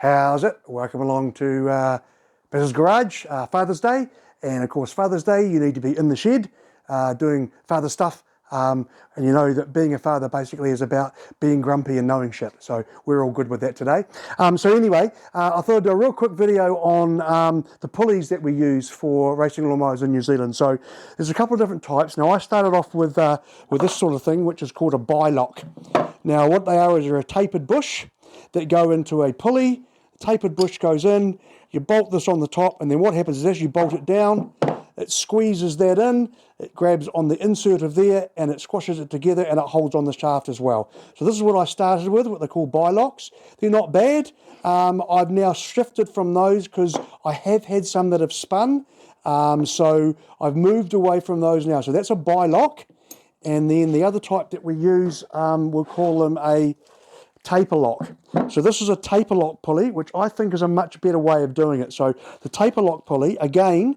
How's it? Welcome along to Bez's Garage, Father's Day. And of course, Father's Day, you need to be in the shed doing father stuff. And you know that being a father basically is about being grumpy and knowing shit. So we're all good with that today. So anyway, I thought I'd do a real quick video on the pulleys that we use for racing lawnmowers in New Zealand. So there's a couple of different types. Now I started off with this sort of thing, which is called a bi-lock. Now what they are is they're a tapered bush that go into a pulley. Tapered bush goes in, you bolt this on the top, and then what happens is as you bolt it down, it squeezes that in, it grabs on the insert of there, and it squashes it together, and it holds on the shaft as well. So this is what I started with, what they call bi-locks. They're not bad. I've now shifted from those because I have had some that have spun, so I've moved away from those now. So that's a bi-lock, and then the other type that we use, we'll call them a taper lock. So this is a taper lock pulley, which I think is a much better way of doing it. So the taper lock pulley, again,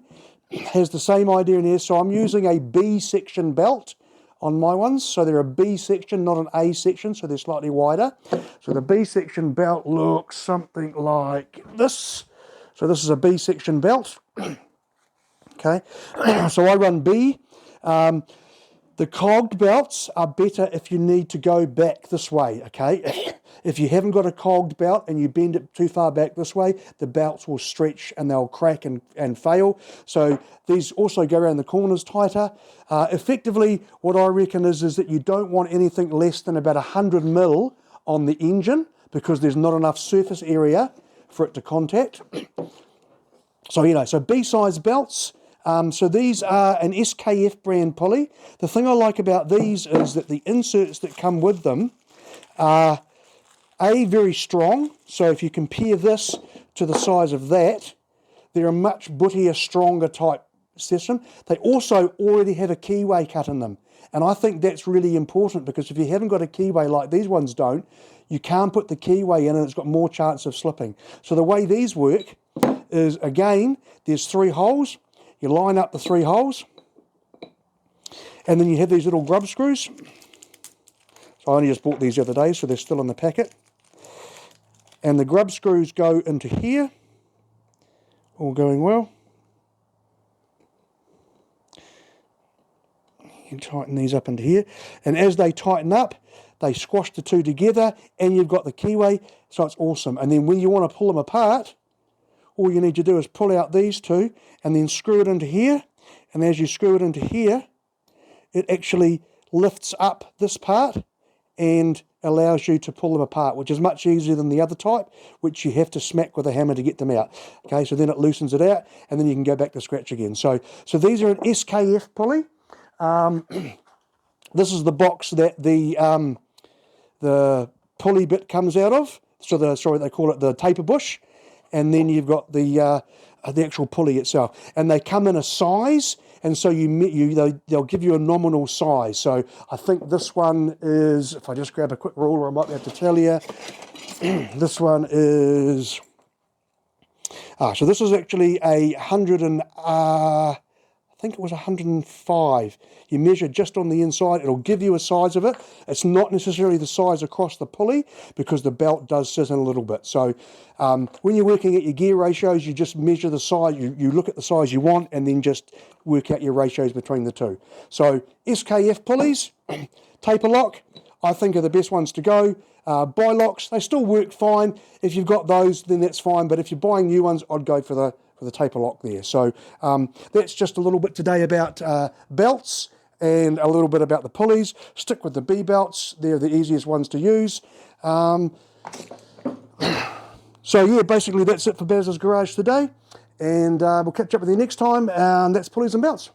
has the same idea in here. So I'm using a B section belt on my ones. So they're a B section, not an A section, so they're slightly wider. So the B section belt looks something like this. So this is a B section belt. Okay, so I run B. The cogged belts are better if you need to go back this way, okay? If you haven't got a cogged belt and you bend it too far back this way, the belts will stretch and they'll crack and fail. So these also go around the corners tighter. Effectively, what I reckon is that you don't want anything less than about 100 mil on the engine because there's not enough surface area for it to contact. So, so B-size belts. So these are an SKF brand pulley. The thing I like about these is that the inserts that come with them are very strong. So if you compare this to the size of that, they're a much buttier, stronger type system. They also already have a keyway cut in them. And I think that's really important because if you haven't got a keyway like these ones don't, you can't put the keyway in and it's got more chance of slipping. So the way these work is, again, there's 3 holes. You line up the 3 holes, and then you have these little grub screws. So I only just bought these the other day, so they're still in the packet. And the grub screws go into here, all going well. You tighten these up into here, and as they tighten up, they squash the 2 together, and you've got the keyway, so it's awesome. And then when you want to pull them apart, all you need to do is pull out these 2 and then screw it into here. And as you screw it into here, it actually lifts up this part and allows you to pull them apart, which is much easier than the other type, which you have to smack with a hammer to get them out. Okay, so then it loosens it out and then you can go back to scratch again. So these are an SKF pulley. This is the box that the pulley bit comes out of. So they call it the taper bush. And then you've got the actual pulley itself, and they come in a size, and so they'll give you a nominal size. So I think this one is, if I just grab a quick ruler, I might be able to tell you. This one is, so this is actually a 100 and I think it was 105. You measure just on the inside, it'll give you a size of it. It's not necessarily the size across the pulley because the belt does sit in a little bit. So when you're working at your gear ratios, you just measure the size, you look at the size you want and then just work out your ratios between the 2. So SKF pulleys, taper lock, I think are the best ones to go. Bi-locks, they still work fine. If you've got those, then that's fine. But if you're buying new ones, I'd go for the taper lock there. So that's just a little bit today about belts and a little bit about the pulleys. Stick with the B belts, they're the easiest ones to use. So yeah, basically that's it for Bez's Garage today, and we'll catch up with you next time. That's Pulleys and Belts.